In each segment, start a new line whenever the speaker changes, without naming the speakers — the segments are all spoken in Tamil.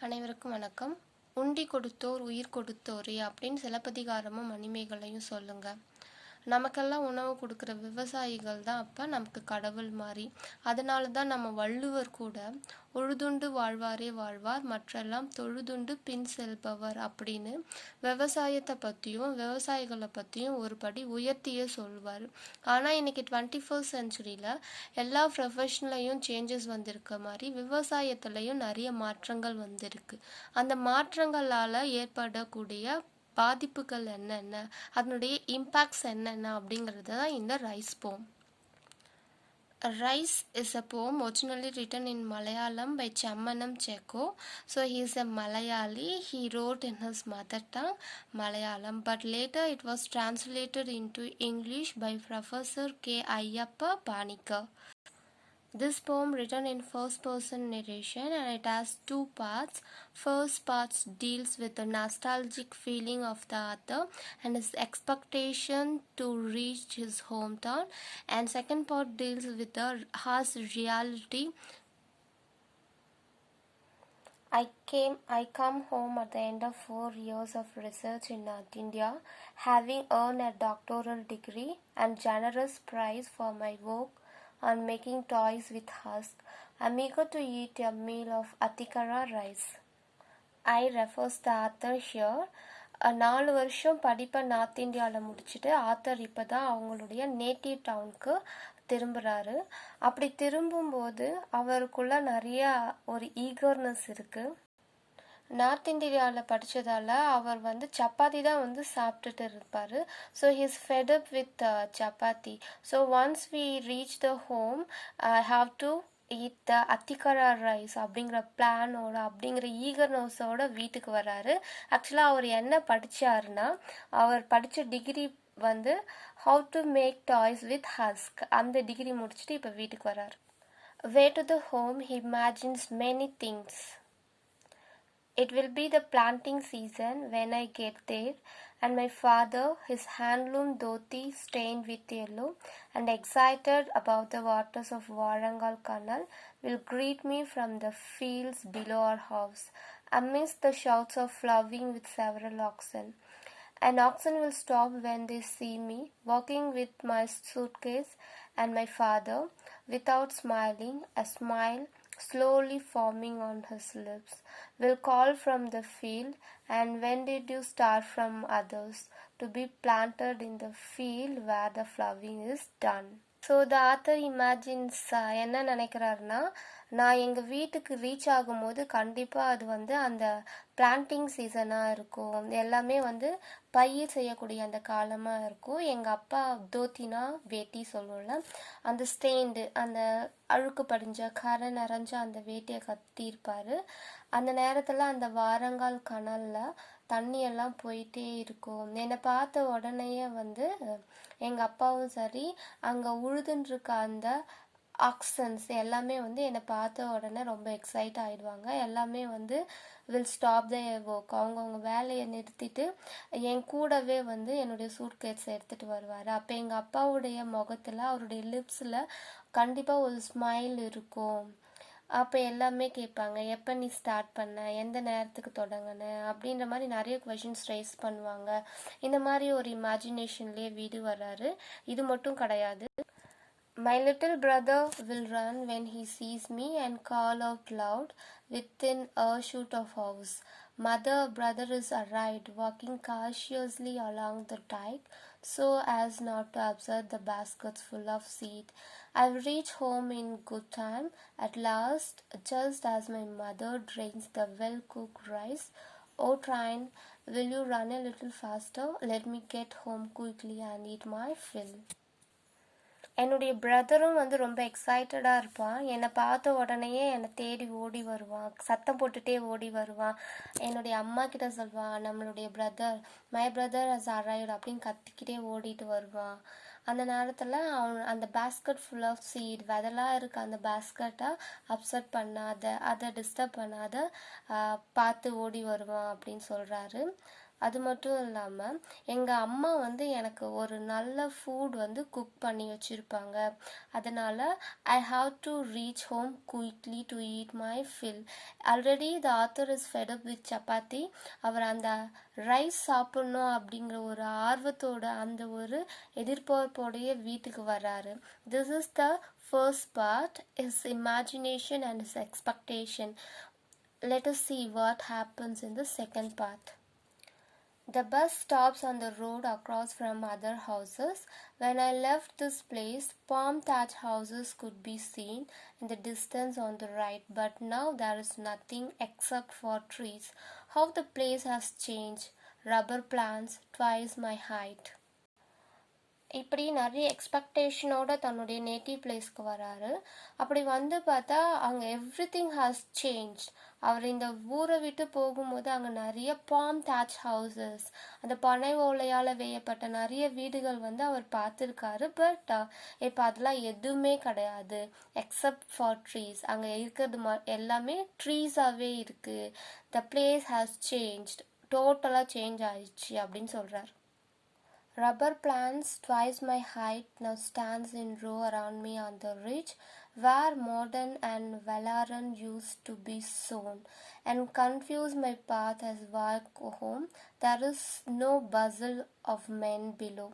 அனைவருக்கும் வணக்கம். உண்டி கொடுத்தோர் உயிர் கொடுத்தோரே அப்படின்னு சிலப்பதிகாரமும் மணிமேகலையும் சொல்லுங்க. நமக்கெல்லாம் உணவு கொடுக்குற விவசாயிகள் தான் அப்போ நமக்கு கடவுள் மாதிரி. அதனால தான் நம்ம வள்ளுவர் கூட உழுதுண்டு வாழ்வாரே வாழ்வார் மற்றெல்லாம் தொழுதுண்டு பின் செல்பவர் அப்படின்னு விவசாயத்தை பற்றியும் விவசாயிகளை பற்றியும் ஒரு படி உயர்த்தியே சொல்வார். ஆனால் இன்னைக்கு 21st செஞ்சுரியில் எல்லா ப்ரொஃபஷன்லையும் சேஞ்சஸ் வந்திருக்க மாதிரி விவசாயத்துலேயும் நிறைய மாற்றங்கள் வந்திருக்கு. அந்த மாற்றங்களால் ஏற்படக்கூடிய பாதிப்புகள் என்னென்ன, அதனுடைய இம்பேக்ட்ஸ் என்னென்ன அப்படிங்கிறது தான் இந்த ரைஸ் போம். Rice is a poem originally written in Malayalam by Chammanam Chekko. So he is a Malayali. He wrote in his mother tongue Malayalam, but later it was translated into English by Professor K. Ayyappa Panikar. This poem written in first person narration and it has two parts. First part deals with the nostalgic feeling of the author and his expectation to reach his hometown, and second part deals with the harsh reality. I come home at the end of 4 years of research in North India, having earned a doctoral degree and generous prize for my work on making toys with husk. I'm eager to eat a meal of Atikara rice. I refers the author here. 4 வருஷம் படிப்பை நார்த் இந்தியாவில் முடிச்சுட்டு ஆத்தர் இப்போ தான் அவங்களுடைய நேட்டிவ் டவுனுக்கு திரும்புகிறாரு. அப்படி திரும்பும்போது அவருக்குள்ள நிறைய ஒரு ஈகர்னஸ் இருக்குது. நார்த் இந்தியாவில் படித்ததால் அவர் சப்பாத்தி தான் சாப்பிட்டுட்டு இருப்பார். So he's fed up with chapati. So once we reach the home I have to eat the அத்திக்கரா ரைஸ் அப்படிங்கிற பிளானோட அப்படிங்கிற ஈகர்னஸோட வீட்டுக்கு வர்றாரு. ஆக்சுவலாக அவர் என்ன படித்தாருன்னா, அவர் படித்த degree how to make toys with husk, அந்த டிகிரி முடிச்சுட்டு இப்போ வீட்டுக்கு வர்றாரு. Way to the home he imagines many things. It will be the planting season when I get there, and my father, his handloom dhoti stained with yellow and excited about the waters of Warangal Canal, will greet me from the fields below our house, amidst the shouts of ploughing with several oxen. An oxen will stop when they see me, walking with my suitcase, and my father, without smiling, a smile slowly forming on his lips, will call from the field, and when did you start from others, to be planted in the field where the ploughing is done. So the author imagines என்ன நினைக்கிறாருன்னா, நான் எங்கள் வீட்டுக்கு ரீச் ஆகும்போது கண்டிப்பாக அது அந்த பிளான்டிங் சீசனாக இருக்கும், எல்லாமே பயிர் செய்யக்கூடிய அந்த காலமாக இருக்கும். எங்கள் அப்பா தோத்தினா வேட்டி சொல்லுவோம்ல, அந்த ஸ்டெயின்டு அந்த அழுக்கு படிஞ்ச கரை நிறைஞ்ச அந்த வேட்டியை கட்டியிருப்பார். அந்த நேரத்தில் அந்த வாரங்கால் கனலில் தண்ணியெல்லாம் போயிட்டே இருக்கும். என்னை பார்த்த உடனேயே எங்கள் அப்பாவும் சரி, அங்கே உழுதுன்ட்ருக்க அந்த ஆக்சன்ஸ் எல்லாமே என்னை பார்த்த உடனே ரொம்ப எக்ஸைட் ஆகிடுவாங்க. எல்லாமே வில் ஸ்டாப் த ஒர்க், அவங்கவுங்க வேலையை நிறுத்திட்டு என் கூடவே என்னுடைய சூட்கேஸ் எடுத்துகிட்டு வருவார். அப்போ எங்கள் அப்பாவுடைய முகத்தில், அவருடைய லிப்ஸில் கண்டிப்பாக ஒரு ஸ்மைல் இருக்கும். அப்போ எல்லாமே கேட்பாங்க, எப்போ நீ ஸ்டார்ட் பண்ண, எந்த நேரத்துக்கு தொடங்கின அப்படின்ற மாதிரி நிறைய கொஷின்ஸ் ரைஸ் பண்ணுவாங்க. இந்த மாதிரி ஒரு இமேஜினேஷன்லேயே வீடு வர்றாரு. இது மட்டும் கிடையாது. My little brother will run when he sees me and call out loud within earshot of house. Mother, brother is arrived, walking cautiously along the dike so as not to upset the baskets full of seed. I've reached home in good time at last, just as my mother drains the well-cooked rice. Oh train, will you run a little faster? Let me get home quickly and eat my fill. என்னுடைய பிரதரும் ரொம்ப எக்ஸைட்டடாக இருப்பான். என்னை பார்த்த உடனேயே என்னை தேடி ஓடி வருவான், சத்தம் போட்டுகிட்டே ஓடி வருவான். என்னுடைய அம்மா கிட்ட சொல்வான், நம்மளுடைய மை பிரதர் ஹஸ் அரைவ்ட் அப்படின்னு கத்திக்கிட்டே ஓடிட்டு வருவான். அந்த நேரத்தில் அவன் அந்த பேஸ்கட் ஃபுல் ஆஃப் சீட் வெதலாக இருக்க அந்த பேஸ்கட்டை அப்செட் பண்ணாத, அதை டிஸ்டர்ப் பண்ணாத பார்த்து ஓடி வருவான் அப்படின்னு சொல்கிறாரு. அது மட்டும் இல்லாமல் எங்கள் அம்மா வந்து எனக்கு ஒரு நல்ல ஃபுட் வந்து குக் பண்ணி வச்சுருப்பாங்க. அதனால் I have to reach home quickly to eat my fill. Already the author is fed up with chapati. அவர் அந்த ரைஸ் சாப்பிட்ணும் அப்படிங்கிற ஒரு ஆர்வத்தோட அந்த ஒரு எதிர்பார்ப்போடைய வீட்டுக்கு வர்றாரு. This is the first part, is imagination and his expectation. Let us see what happens in the second part. The bus stops on the road across from other houses. When I left this place, palm thatch houses could be seen in the distance on the right, but now there is nothing except for trees. How the place has changed. Rubber plants twice my height. இப்படி நிறைய எக்ஸ்பெக்டேஷனோட தன்னுடைய நேட்டிவ் பிளேஸ்க்கு வராரு. அப்படி வந்து பார்த்தா அங்கே எவ்ரி திங் ஹாஸ் சேஞ்ச். அவர் இந்த ஊரை விட்டு போகும்போது அங்கே நிறைய பாம் தாச் ஹவுசஸ், அந்த பனை ஓலையால் வேயப்பட்ட நிறைய வீடுகள் வந்து அவர் பார்த்துருக்காரு. பட் இப்போ அதெல்லாம் எதுவுமே கிடையாது எக்ஸப்ட் ஃபார் ட்ரீஸ். அங்கே இருக்கிறது எல்லாமே ட்ரீஸாகவே இருக்குது. த பிளேஸ் ஹாஸ் சேஞ்ச்ட், டோட்டலாக சேஞ்ச் ஆயிடுச்சு அப்படின்னு சொல்கிறார். Rubber plants twice my height now stands in row around me on the ridge where modern and Valaran used to be sown, and confuse my path as walk home. There is no bustle of men below,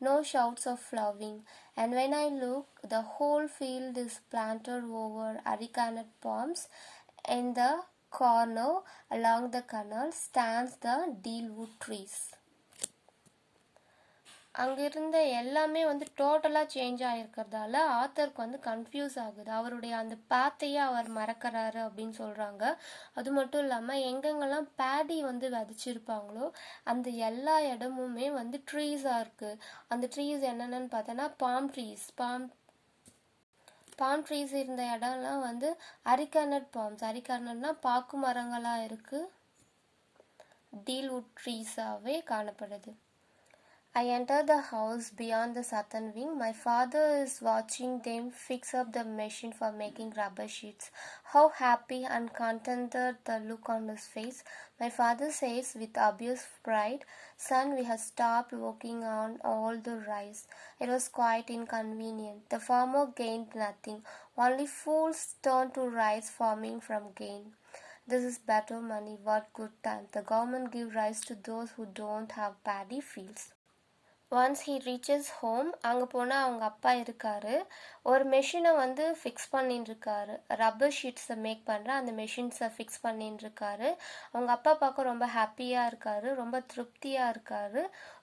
no shouts of ploughing, and when I look, the whole field is planted over arecanut palms. In the corner along the canal stands the dealwood trees. அங்கிருந்த எல்லாமே வந்து டோட்டலாக சேஞ்ச் ஆகிருக்கிறதால ஆத்தருக்கு வந்து கன்ஃபியூஸ் ஆகுது. அவருடைய அந்த பாத்தையே அவர் மறக்கிறாரு அப்படின்னு சொல்கிறாங்க. அது மட்டும் இல்லாமல் எங்கெங்கெல்லாம் பேடி வந்து விதைச்சிருப்பாங்களோ அந்த எல்லா இடமுமே வந்து ட்ரீஸாக இருக்குது. அந்த ட்ரீஸ் என்னென்னு பார்த்தோன்னா பாம் ட்ரீஸ். பாம் ட்ரீஸ் இருந்த இடம்லாம் வந்து அரிக்கானட் பாம்ஸ். அரிக்கானட்னா பாக்கு மரங்களாக இருக்குது. டீல்வுட் ட்ரீஸாகவே காணப்படுது. I enter the house beyond the southern wing. My father is watching them fix up the machine for making rubber sheets. How happy and contented the look on his face. My father says with obvious pride, "Son, we have stopped working on all the rice. It was quite inconvenient. The farmer gained nothing. Only fools turn to rice farming from gain. This is better money. What good time. The government give rice to those who don't have paddy fields." Once he reaches home, அங்கே போனால் அவங்க அப்பா இருக்கார். ஒரு மெஷினை வந்து ஃபிக்ஸ் பண்ணிட்டுருக்காரு. ரப்பர் ஷீட்ஸை மேக் பண்ணுற அந்த மெஷின்ஸை ஃபிக்ஸ் பண்ணிட்டுருக்காரு. அவங்க அப்பா பார்க்க ரொம்ப ஹாப்பியாக இருக்கார், ரொம்ப திருப்தியாக இருக்கார்.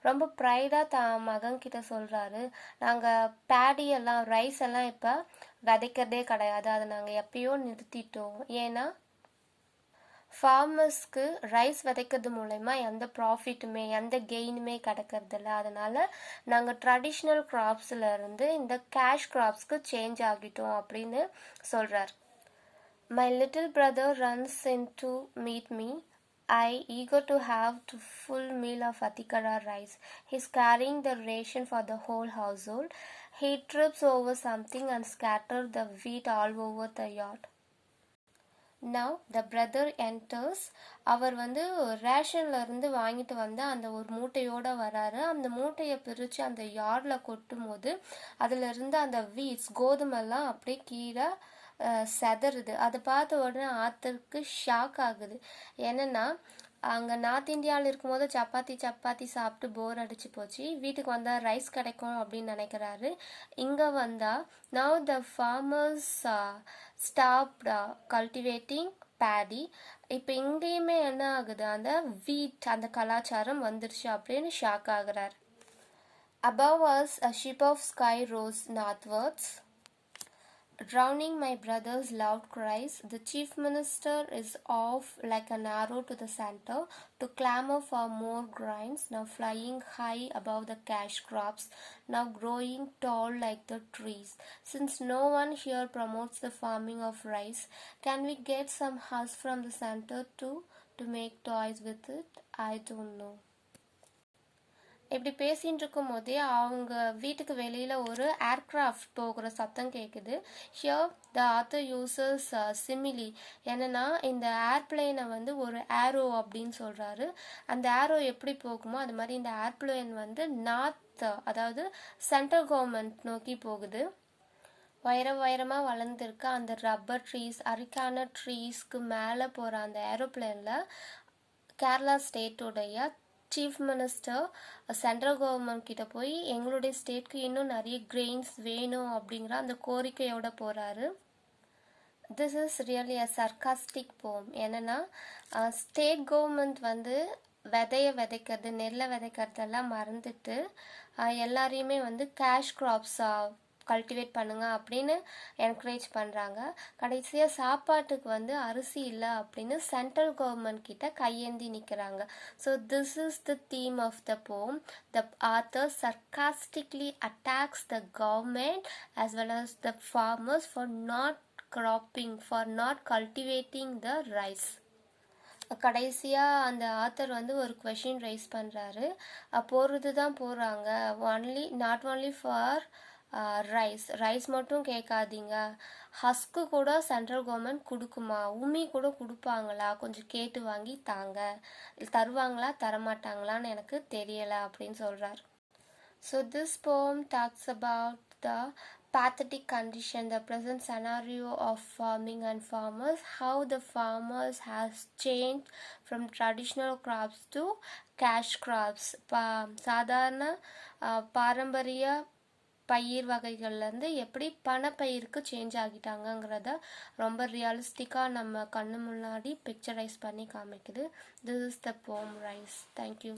ரொம்ப ப்ரைடாக மகன்கிட்ட சொல்கிறாரு, நாங்கள் பேடியெல்லாம் ரைஸ் எல்லாம் இப்போ விதைக்கிறதே கிடையாது, அதை நாங்கள் எப்பயோ நிறுத்திட்டோம். ஏன்னா ஃபார்மர்ஸ்க்கு ரைஸ் விதைக்கிறது மூலயமா எந்த ப்ராஃபிட்டுமே எந்த கெயினுமே கிடைக்கிறதில்ல. அதனால் நாங்கள் ட்ரெடிஷ்னல் கிராப்ஸில் இருந்து இந்த கேஷ் கிராப்ஸ்க்கு சேஞ்ச் ஆகிட்டோம் அப்படின்னு சொல்கிறார். My little brother runs in to meet me. I eager to have the full meal of Atikara rice. He's carrying the ration for the whole household. He trips over something and scatters the wheat all over the yard. Now the brother enters. அவர் வந்து ரேஷன்ல இருந்து வாங்கிட்டு வந்து அந்த ஒரு மூட்டையோட வராரு. அந்த மூட்டையை பிரித்து அந்த யார்டில் கொட்டும் போது அதில் இருந்து அந்த வீட்ஸ் கோதுமெல்லாம் அப்படியே கீழே செதறுது. அதை பார்த்த உடனே ஆத்தருக்கு ஷாக் ஆகுது. என்னென்னா அங்கே நார்த் இந்தியாவில் இருக்கும்போது சப்பாத்தி சாப்பிட்டு போர் அடிச்சு போச்சு. வீட்டுக்கு வந்தால் ரைஸ் கிடைக்கும் அப்படின்னு நினைக்கிறாரு. இங்கே வந்தால் now the farmers stopped cultivating Bedi. இப்போ இங்கேயுமே என்ன ஆகுது, அந்த வீட் அந்த கலாச்சாரம் வந்துருச்சு அப்படின்னு shock ஆகுறார். Above us a sheet of sky rose northwards, drowning my brother's loud cries. The chief minister is off like an arrow to the center to clamor for more grains, now flying high above the cash crops, now growing tall like the trees. Since no one here promotes the farming of rice, can we get some husk from the center too to make toys with it? I don't know. இப்படி பேசிட்டு இருக்கும் போதே அவங்க வீட்டுக்கு வெளியில் ஒரு ஏர்க்ராஃப்ட் போகிற சத்தம் கேட்குது. ஹியர் த ஆத்தர் யூசஸ் சிமிலி, என்னன்னா இந்த ஏர்பிளேனை வந்து ஒரு ஏரோ அப்படின்னு சொல்கிறாரு. அந்த ஏரோ எப்படி போகுமோ அது மாதிரி இந்த ஏர்பிளேன் வந்து நார்த், அதாவது சென்ட்ரல் கவர்மெண்ட் நோக்கி போகுது. உயரமாக வளர்ந்துருக்க அந்த ரப்பர் ட்ரீஸ், அரிக்கான ட்ரீஸ்க்கு மேலே போகிற அந்த ஏரோப்ளேனில் கேரளா ஸ்டேட்டோடைய சீஃப் மினிஸ்டர் சென்ட்ரல் கவர்மெண்ட் கிட்ட போய் எங்களுடைய ஸ்டேட்க்கு இன்னும் நிறைய கிரெயின்ஸ் வேணும் அப்படிங்கிற அந்த கோரிக்கையோட போகிறாரு. This is really a sarcastic போம். என்னென்னா ஸ்டேட் கவர்மெண்ட் வந்து விதைக்கிறது, நெல்லை விதைக்கிறதெல்லாம் மறந்துட்டு எல்லாரையுமே வந்து கேஷ் க்ராப்ஸாக கல்டிவேட் பண்ணுங்க அப்படின்னு என்கரேஜ் பண்ணுறாங்க. கடைசியாக சாப்பாட்டுக்கு வந்து அரிசி இல்லை அப்படின்னு சென்ட்ரல் கவர்மெண்ட் கிட்ட கையேந்தி நிற்கிறாங்க. So this is the theme of the poem. The author sarcastically attacks the government as well as the farmers for not cropping, for not cultivating the rice. கடைசியாக அந்த ஆத்தர் வந்து ஒரு கொஷின் ரைஸ் பண்ணுறாரு. போகிறது தான் போகிறாங்க, நாட் ஒன்லி ஃபார் ரைஸ் மட்டும் கேட்காதீங்க, ஹஸ்க்கு கூட சென்ட்ரல் கவர்மெண்ட் கொடுக்குமா, உமி கூட கொடுப்பாங்களா, கொஞ்சம் கேட்டு வாங்கி தாங்க, தருவாங்களா தரமாட்டாங்களான்னு எனக்கு தெரியலை அப்படின்னு சொல்கிறார். So this poem talks about the pathetic condition, the present scenario of farming and farmers, how the farmers has changed from traditional crops to cash crops. சாதாரண பாரம்பரிய பயிர் வகைகள்லேருந்து எப்படி பணப்பயிருக்கு சேஞ்ச் ஆகிட்டாங்கங்கிறத ரொம்ப ரியலிஸ்டிக்காக நம்ம கண்ணு முன்னாடி பிக்சரைஸ் பண்ணி காமிக்குது. திஸ் இஸ் த போம் ரைஸ். தேங்க்யூ.